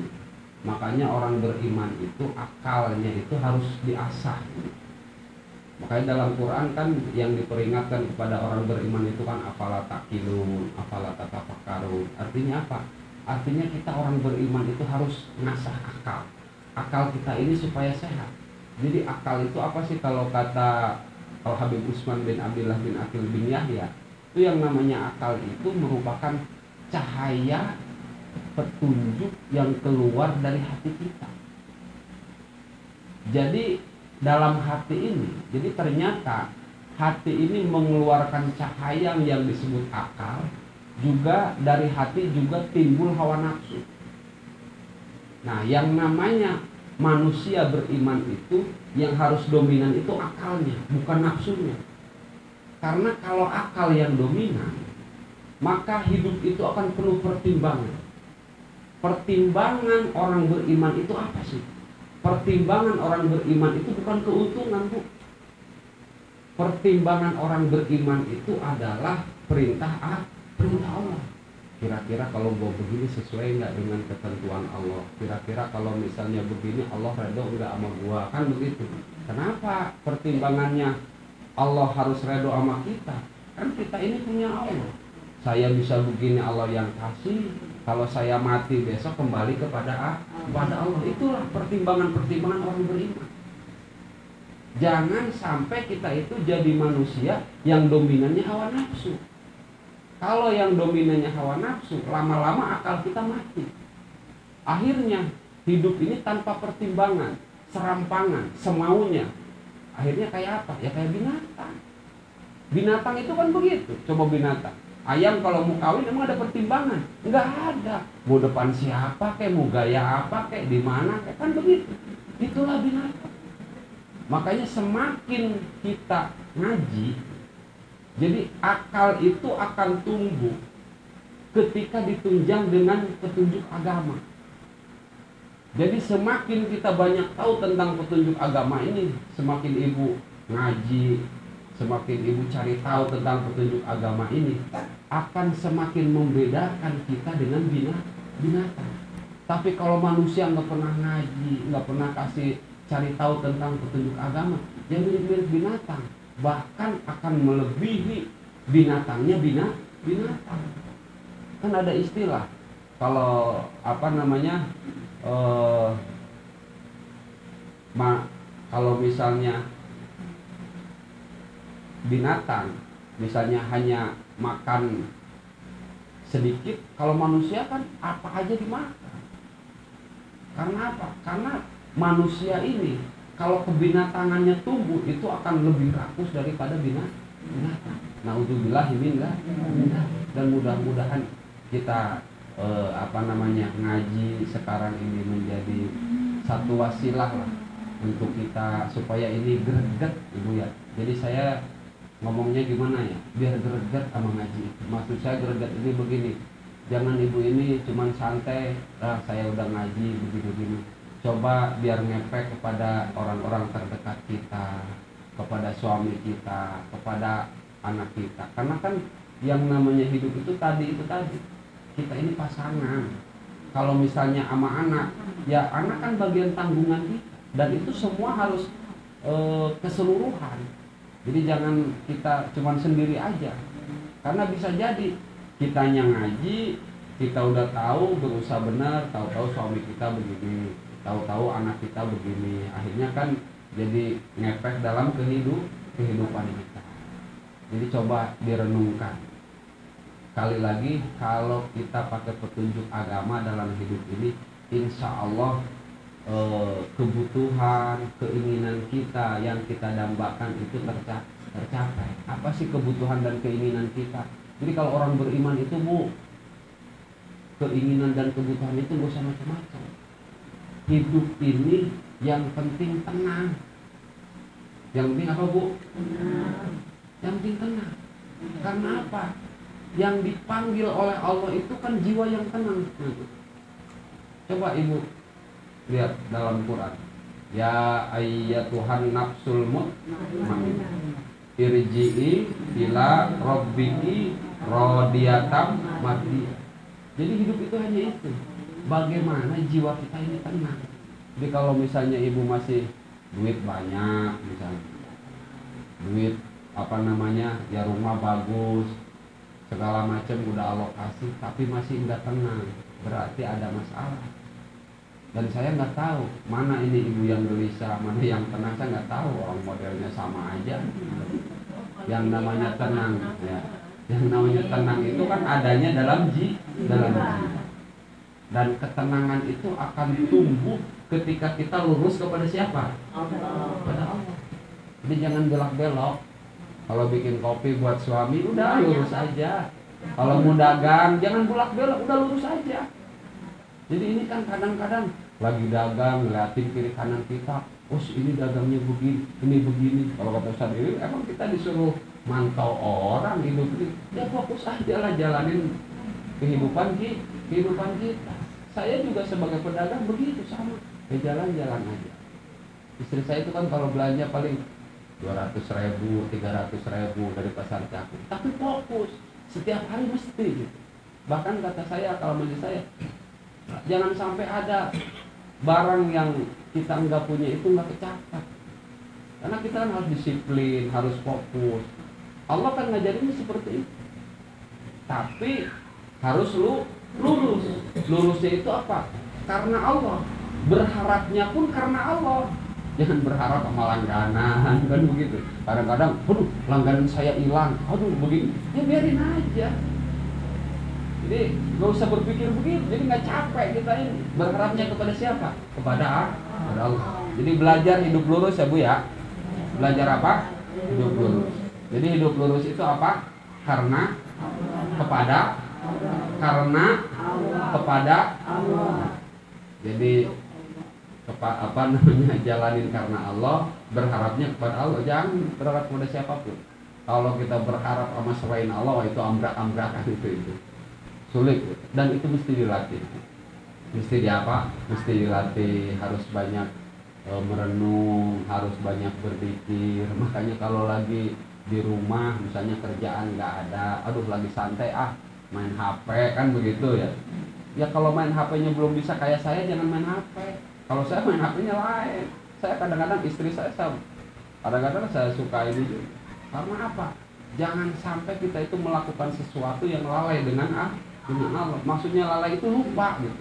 Makanya orang beriman itu akalnya itu harus diasah. Makanya dalam Quran kan yang diperingatkan kepada orang beriman itu kan afala taqilun, afala tatafakkarun. Artinya apa? Artinya kita orang beriman itu harus ngasah akal. Akal kita ini supaya sehat. Jadi akal itu apa sih kalau kata Al Habib Utsman bin Abdullah bin Aqil bin Yahya? Itu yang namanya akal itu merupakan cahaya petunjuk yang keluar dari hati kita. Jadi dalam hati ini, jadi ternyata hati ini mengeluarkan cahaya yang disebut akal, juga dari hati juga timbul hawa nafsu. Nah, yang namanya manusia beriman itu yang harus dominan itu akalnya, bukan nafsunya. Karena kalau akal yang dominan, maka hidup itu akan penuh pertimbangan. Pertimbangan orang beriman itu apa sih? Pertimbangan orang beriman itu bukan keuntungan, Bu. Pertimbangan orang beriman itu adalah perintah Allah. Kira-kira kalau gua begini sesuai nggak dengan ketentuan Allah? Kira-kira kalau misalnya begini Allah redho nggak sama gua? Kan begitu. Kenapa pertimbangannya Allah harus redho sama kita? Kan kita ini punya Allah. Saya bisa begini Allah yang kasih. Kalau saya mati besok kembali kepada Allah. Itulah pertimbangan-pertimbangan orang beriman. Jangan sampai kita itu jadi manusia yang dominannya hawa nafsu. Kalau yang dominannya hawa nafsu, lama-lama akal kita mati. Akhirnya hidup ini tanpa pertimbangan, serampangan, semaunya. Akhirnya kayak apa? Ya kayak binatang. Binatang itu kan begitu. Coba binatang. Ayam kalau mau kawin emang ada pertimbangan? Enggak ada. Mau depan siapa kayak, mau gaya apa kayak, di mana kayak, kan begitu. Itulah binatang. Makanya semakin kita ngaji, jadi akal itu akan tumbuh ketika ditunjang dengan petunjuk agama. Jadi semakin kita banyak tahu tentang petunjuk agama ini, semakin ibu ngaji, semakin ibu cari tahu tentang petunjuk agama ini, akan semakin membedakan kita dengan binatang. Tapi kalau manusia nggak pernah ngaji, nggak pernah cari tahu tentang petunjuk agama, ya mirip-mirip binatang, bahkan akan melebihi binatangnya binatang. Kan ada istilah kalau kalau misalnya binatang misalnya hanya makan sedikit, kalau manusia kan apa aja dimakan. Karena apa? Karena manusia ini kalau kebinatangannya tumbuh itu akan lebih rakus daripada binatang. Naudzubillah dan mudah-mudahan kita ngaji sekarang ini menjadi satu wasilah lah untuk kita supaya ini greget, Ibu ya. Jadi saya ngomongnya gimana ya, biar greget sama ngaji. Maksud saya greget ini begini, jangan ibu ini cuman santai, saya udah ngaji begini-begini. Coba biar ngefek kepada orang-orang terdekat kita, kepada suami kita, kepada anak kita. Karena kan yang namanya hidup itu tadi, kita ini pasangan. Kalau misalnya sama anak, ya anak kan bagian tanggungan kita, dan itu semua harus keseluruhan. Jadi jangan kita cuman sendiri aja. Karena bisa jadi kitanya ngaji, kita udah tahu, berusaha benar, tahu-tahu suami kita begini, tahu-tahu anak kita begini. Akhirnya kan jadi ngefek dalam kehidupan kita. Jadi coba direnungkan. Sekali lagi, kalau kita pakai petunjuk agama dalam hidup ini, insya Allah kebutuhan, keinginan kita yang kita dambakan itu tercapai. Apa sih kebutuhan dan keinginan kita? Jadi kalau orang beriman itu, Bu, keinginan dan kebutuhan itu gak usah macam-macam. Hidup ini yang penting tenang. Yang penting apa, Bu? Tenang. Yang penting tenang. Karena apa? Yang dipanggil oleh Allah itu kan jiwa yang tenang. Coba Ibu lihat dalam Quran. Ya ayyatuhan nafsul mutmainnah, irji'i ila rabbiki radiyatam mardiyah. Jadi hidup itu hanya itu. Bagaimana jiwa kita ini tenang. Jadi kalau misalnya ibu masih duit banyak, misalnya duit ya rumah bagus, segala macam udah alokasi, tapi masih nggak tenang, berarti ada masalah. Dan saya nggak tahu mana ini ibu yang gelisah, mana yang tenang, saya nggak tahu. Orang modelnya sama aja. Yang namanya tenang, ya, yang namanya tenang itu kan adanya dalam jiwa. Dan ketenangan itu akan tumbuh ketika kita lurus kepada siapa? Kepada Allah. Jadi jangan belok-belok. Kalau bikin kopi buat suami, udah lurus aja. Kalau mau dagang, jangan bolak-belok, udah lurus aja. Jadi ini kan kadang-kadang lagi dagang, ngeliatin kiri kanan kita, oh ini dagangnya begini, ini begini. Kalau kata Ustaz ini, emang kita disuruh mantau orang hidup ini, ya fokus aja lah jalanin kehidupan kita. Saya juga sebagai pedagang begitu sama, jalan-jalan aja. Istri saya itu kan kalau belanja paling 200.000, 300.000 dari pasar Cakung, tapi fokus setiap hari mesti gitu. Bahkan kata saya, kalau menurut saya, jangan sampai ada barang yang kita nggak punya itu nggak kecapai. Karena kita kan harus disiplin, harus fokus. Allah kan ngajarinnya seperti itu. Tapi harus lurus. Lurusnya itu apa? Karena Allah. Berharapnya pun karena Allah. Jangan berharap sama langganan, kan begitu. Kadang-kadang, aduh langganan saya hilang, aduh begini. Ya biarin aja. Jadi nggak usah berpikir begitu, jadi nggak capek kita ini. Berharapnya kepada siapa? Kepada Allah. Jadi belajar hidup lurus ya Bu ya. Belajar apa? Hidup lurus. Jadi hidup lurus itu apa? Karena kepada Allah. Jadi jalanin karena Allah, berharapnya kepada Allah, jangan berharap kepada siapapun. Kalau kita berharap sama selain Allah, itu ambrak-ambrakan itu sulit, dan itu mesti dilatih. Mesti dilatih, harus banyak merenung, harus banyak berpikir. Makanya kalau lagi di rumah misalnya kerjaan nggak ada, aduh lagi santai main HP, kan begitu ya. Ya kalau main HP-nya belum bisa kayak saya, jangan main HP. Kalau saya main HP-nya lain. Saya kadang-kadang istri saya kadang-kadang saya suka ini juga. Karena apa? Jangan sampai kita itu melakukan sesuatu yang lalai dengan Allah. Maksudnya lalai itu lupa gitu.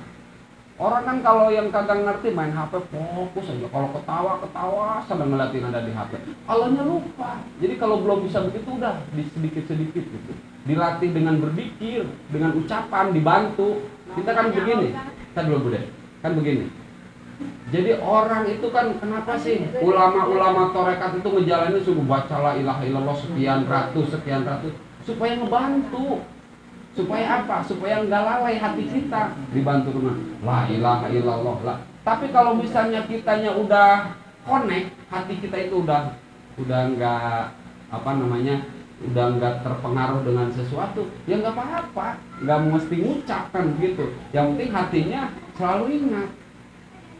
Orang kan kalau yang kagak ngerti main HP fokus aja. Kalau ketawa sambil ngeliatin ada di HP. Allahnya lupa. Jadi kalau belum bisa begitu udah sedikit-sedikit gitu. Dilatih dengan berzikir, dengan ucapan, dibantu. Kita kan begini. Kita dulu Bude. Kan begini. Jadi orang itu kan kenapa sih ulama-ulama torekat itu ngejalanin suruh baca la ilaha illallah sekian ratus supaya ngebantu. Supaya apa? Supaya nggak lalai hati kita, dibantu dengan la ilaha illallah lah. Tapi kalau misalnya kitanya udah connect, hati kita itu udah nggak udah nggak terpengaruh dengan sesuatu, ya nggak apa-apa, nggak mesti ngucapkan gitu. Yang penting hatinya selalu ingat.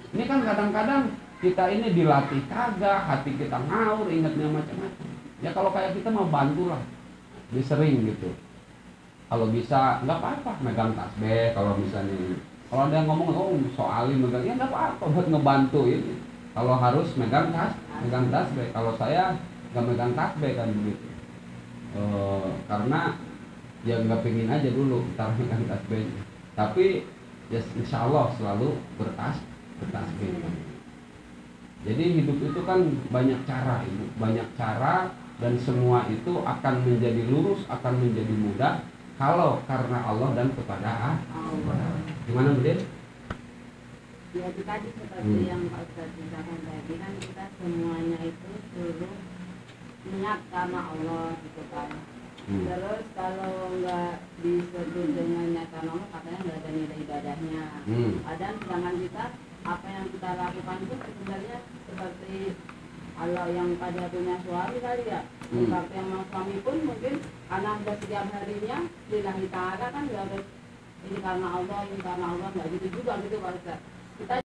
Ini kan kadang-kadang kita ini dilatih kagak, hati kita ngawur, ingatnya macam-macam. Ya kalau kayak kita mau bantulah, sering gitu. Kalau bisa nggak apa-apa megang tasbih. Kalau misalnya kalau ada yang ngomong soalin megang, ya nggak apa-apa buat ngebantu ini. Kalau harus megang tasbih. Kalau saya nggak megang tasbih kan begitu. Karena ya nggak pengen aja dulu ntar megang tasbih. Tapi ya insya Allah selalu bertasbih. Jadi hidup itu kan banyak cara, dan semua itu akan menjadi lurus, akan menjadi mudah kalau karena Allah dan kepada Allah. Gimana Bu Den? Ya itu tadi seperti yang Pak Ustadz bilang tadi, kan kita semuanya itu suruh niat karena Allah gitu kan. Terus kalau nggak disebut dengan niat karena Allah, katanya nggak ada nilai ibadahnya. Dan sedangkan kita apa yang kita lakukan itu sebenarnya seperti kalau yang pada punya suami kali ya, seperti yang mau suami pun mungkin anak udah setiap harinya lillahi ta'ala kan nggak harus ini karena Allah nggak gitu juga gitu Pak Ustadz. Kita